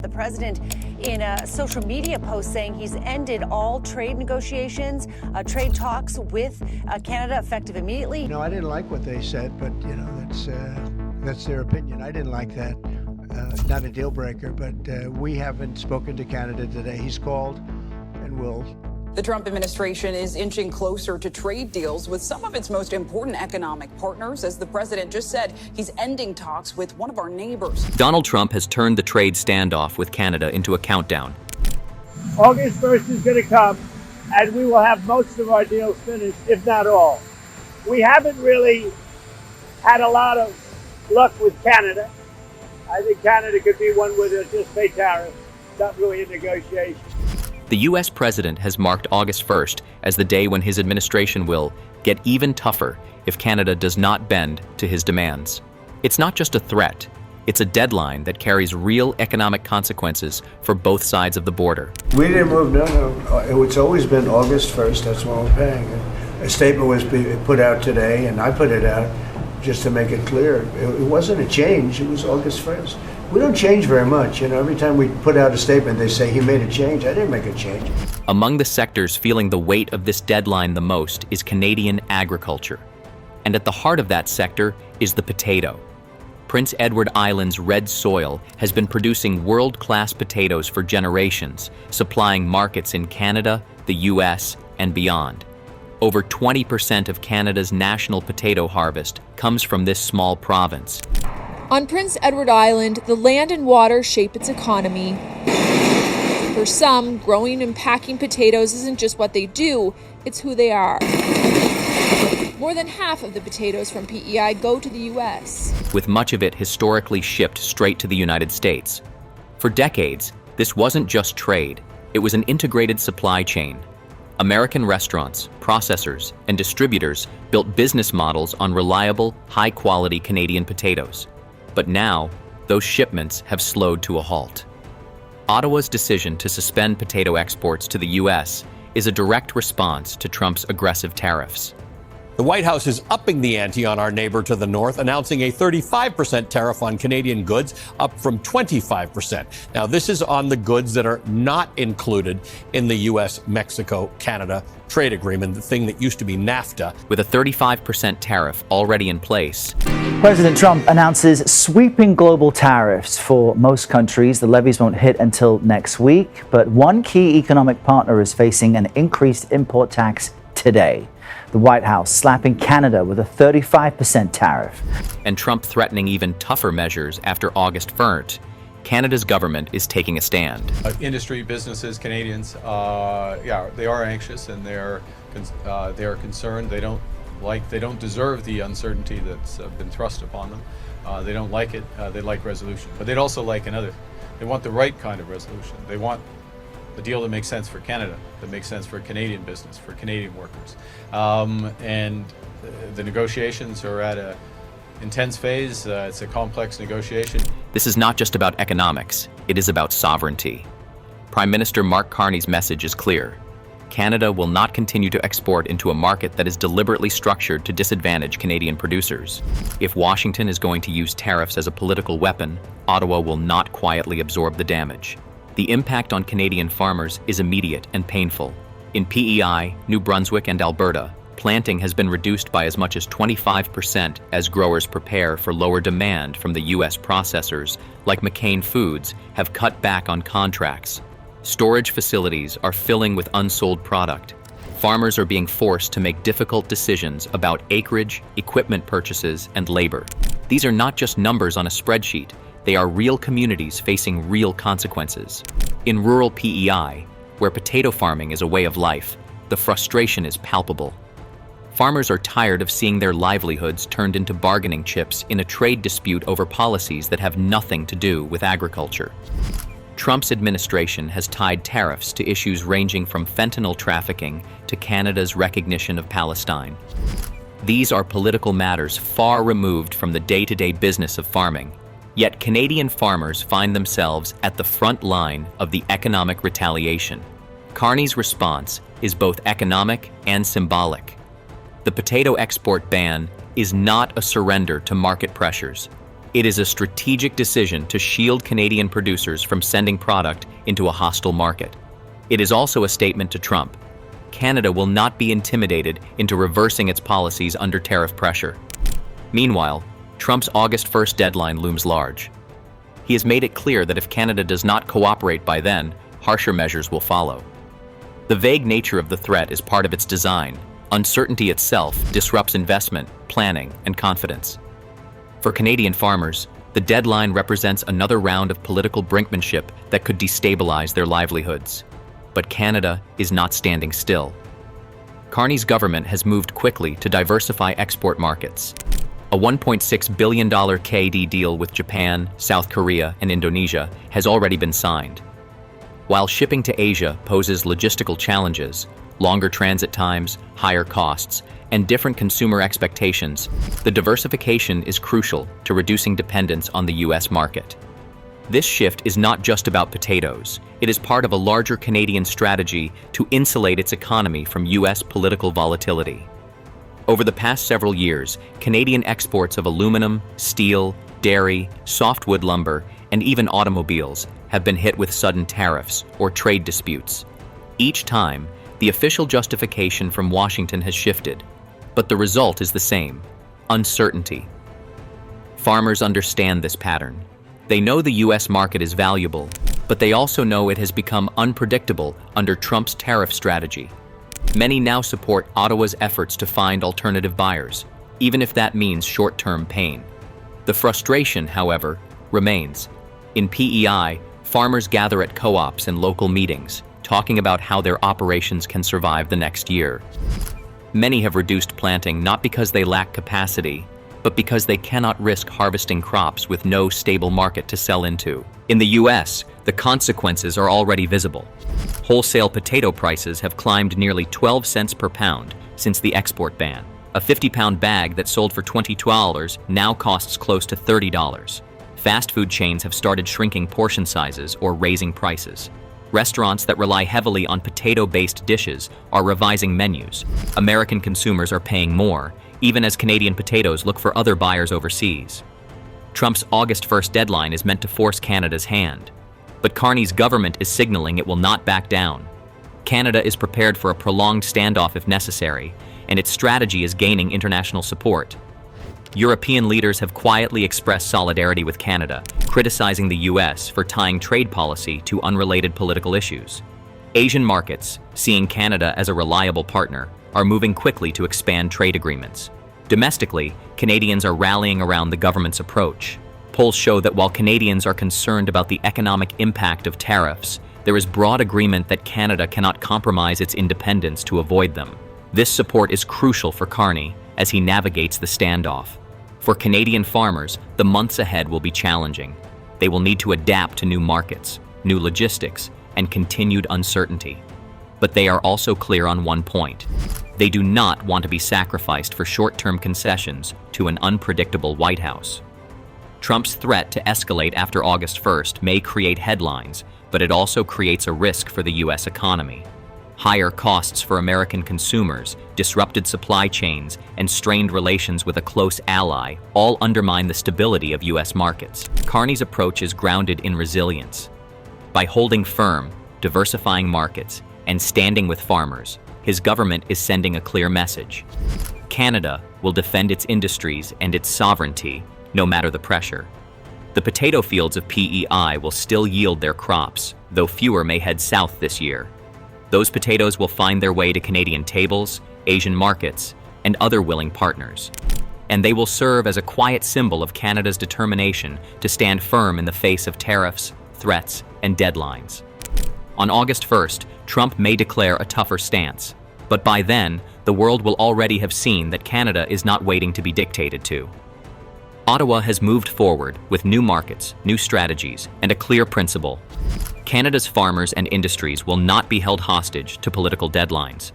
The president in a social media post saying he's ended all trade negotiations, trade talks with Canada effective immediately. No, I didn't like what they said, but that's their opinion. I didn't like that. Not a deal breaker, but we haven't spoken to Canada today. He's called and will. The Trump administration is inching closer to trade deals with some of its most important economic partners. As the president just said, he's ending talks with one of our neighbors. Donald Trump has turned the trade standoff with Canada into a countdown. August 1st is going to come, and we will have most of our deals finished, if not all. We haven't really had a lot of luck with Canada. I think Canada could be one where they'll just pay tariffs, not really a negotiation. The U.S. president has marked August 1st as the day when his administration will get even tougher if Canada does not bend to his demands. It's not just a threat, it's a deadline that carries real economic consequences for both sides of the border. We didn't move, no. It's always been August 1st, that's when we're paying. A statement was put out today, and I put it out just to make it clear. It wasn't a change, it was August 1st. We don't change very much. Every time we put out a statement, they say he made a change. I didn't make a change. Among the sectors feeling the weight of this deadline the most is Canadian agriculture. And at the heart of that sector is the potato. Prince Edward Island's red soil has been producing world-class potatoes for generations, supplying markets in Canada, the US, and beyond. Over 20% of Canada's national potato harvest comes from this small province. On Prince Edward Island, the land and water shape its economy. For some, growing and packing potatoes isn't just what they do, it's who they are. More than half of the potatoes from PEI go to the U.S., with much of it historically shipped straight to the United States. For decades, this wasn't just trade, it was an integrated supply chain. American restaurants, processors, and distributors built business models on reliable, high-quality Canadian potatoes. But now, those shipments have slowed to a halt. Ottawa's decision to suspend potato exports to the U.S. is a direct response to Trump's aggressive tariffs. The White House is upping the ante on our neighbor to the north, announcing a 35% tariff on Canadian goods, up from 25%. Now, this is on the goods that are not included in the U.S.-Mexico-Canada trade agreement, the thing that used to be NAFTA. With a 35% tariff already in place, President Trump announces sweeping global tariffs for most countries. The levies won't hit until next week, but one key economic partner is facing an increased import tax today. The White House slapping Canada with a 35% tariff. And Trump threatening even tougher measures after August 1st. Canada's government is taking a stand. Industry, businesses, Canadians, they are anxious and they are concerned. They don't deserve the uncertainty that's been thrust upon them. They don't like it. They like resolution, but they'd also like they want the right kind of resolution. They want a deal that makes sense for Canada, that makes sense for Canadian business, for Canadian workers. And the negotiations are at an intense phase. It's a complex negotiation. This is not just about economics, it is about sovereignty. Prime Minister Mark Carney's message is clear. Canada will not continue to export into a market that is deliberately structured to disadvantage Canadian producers. If Washington is going to use tariffs as a political weapon, Ottawa will not quietly absorb the damage. The impact on Canadian farmers is immediate and painful. In PEI, New Brunswick, and Alberta, planting has been reduced by as much as 25% as growers prepare for lower demand from the U.S. processors, like McCain Foods, have cut back on contracts. Storage facilities are filling with unsold product. Farmers are being forced to make difficult decisions about acreage, equipment purchases, and labor. These are not just numbers on a spreadsheet. They are real communities facing real consequences. In rural PEI, where potato farming is a way of life, the frustration is palpable. Farmers are tired of seeing their livelihoods turned into bargaining chips in a trade dispute over policies that have nothing to do with agriculture. Trump's administration has tied tariffs to issues ranging from fentanyl trafficking to Canada's recognition of Palestine. These are political matters far removed from the day-to-day business of farming. Yet Canadian farmers find themselves at the front line of the economic retaliation. Carney's response is both economic and symbolic. The potato export ban is not a surrender to market pressures. It is a strategic decision to shield Canadian producers from sending product into a hostile market. It is also a statement to Trump. Canada will not be intimidated into reversing its policies under tariff pressure. Meanwhile, Trump's August 1st deadline looms large. He has made it clear that if Canada does not cooperate by then, harsher measures will follow. The vague nature of the threat is part of its design. Uncertainty itself disrupts investment, planning, and confidence. For Canadian farmers, the deadline represents another round of political brinkmanship that could destabilize their livelihoods. But Canada is not standing still. Carney's government has moved quickly to diversify export markets. A $1.6 billion KD deal with Japan, South Korea, and Indonesia has already been signed. While shipping to Asia poses logistical challenges, longer transit times, higher costs, and different consumer expectations, the diversification is crucial to reducing dependence on the U.S. market. This shift is not just about potatoes. It is part of a larger Canadian strategy to insulate its economy from U.S. political volatility. Over the past several years, Canadian exports of aluminum, steel, dairy, softwood lumber, and even automobiles have been hit with sudden tariffs or trade disputes. Each time, the official justification from Washington has shifted, but the result is the same: uncertainty. Farmers understand this pattern. They know the U.S. market is valuable, but they also know it has become unpredictable under Trump's tariff strategy. Many now support Ottawa's efforts to find alternative buyers, even if that means short-term pain. The frustration, however, remains. In PEI, farmers gather at co-ops and local meetings, talking about how their operations can survive the next year. Many have reduced planting not because they lack capacity, but because they cannot risk harvesting crops with no stable market to sell into. In the U.S., the consequences are already visible. Wholesale potato prices have climbed nearly 12 cents per pound since the export ban. A 50-pound bag that sold for $22 now costs close to $30. Fast food chains have started shrinking portion sizes or raising prices. Restaurants that rely heavily on potato-based dishes are revising menus. American consumers are paying more, even as Canadian potatoes look for other buyers overseas. Trump's August 1st deadline is meant to force Canada's hand, but Carney's government is signaling it will not back down. Canada is prepared for a prolonged standoff if necessary, and its strategy is gaining international support. European leaders have quietly expressed solidarity with Canada, criticizing the U.S. for tying trade policy to unrelated political issues. Asian markets, seeing Canada as a reliable partner, are moving quickly to expand trade agreements. Domestically, Canadians are rallying around the government's approach. Polls show that while Canadians are concerned about the economic impact of tariffs, there is broad agreement that Canada cannot compromise its independence to avoid them. This support is crucial for Carney as he navigates the standoff. For Canadian farmers, the months ahead will be challenging. They will need to adapt to new markets, new logistics, and continued uncertainty. But they are also clear on one point. They do not want to be sacrificed for short-term concessions to an unpredictable White House. Trump's threat to escalate after August 1st may create headlines, but it also creates a risk for the U.S. economy. Higher costs for American consumers, disrupted supply chains, and strained relations with a close ally all undermine the stability of U.S. markets. Carney's approach is grounded in resilience. By holding firm, diversifying markets, and standing with farmers, his government is sending a clear message. Canada will defend its industries and its sovereignty, no matter the pressure. The potato fields of PEI will still yield their crops, though fewer may head south this year. Those potatoes will find their way to Canadian tables, Asian markets, and other willing partners. And they will serve as a quiet symbol of Canada's determination to stand firm in the face of tariffs, threats, and deadlines. On August 1st, Trump may declare a tougher stance, but by then, the world will already have seen that Canada is not waiting to be dictated to. Ottawa has moved forward with new markets, new strategies, and a clear principle. Canada's farmers and industries will not be held hostage to political deadlines.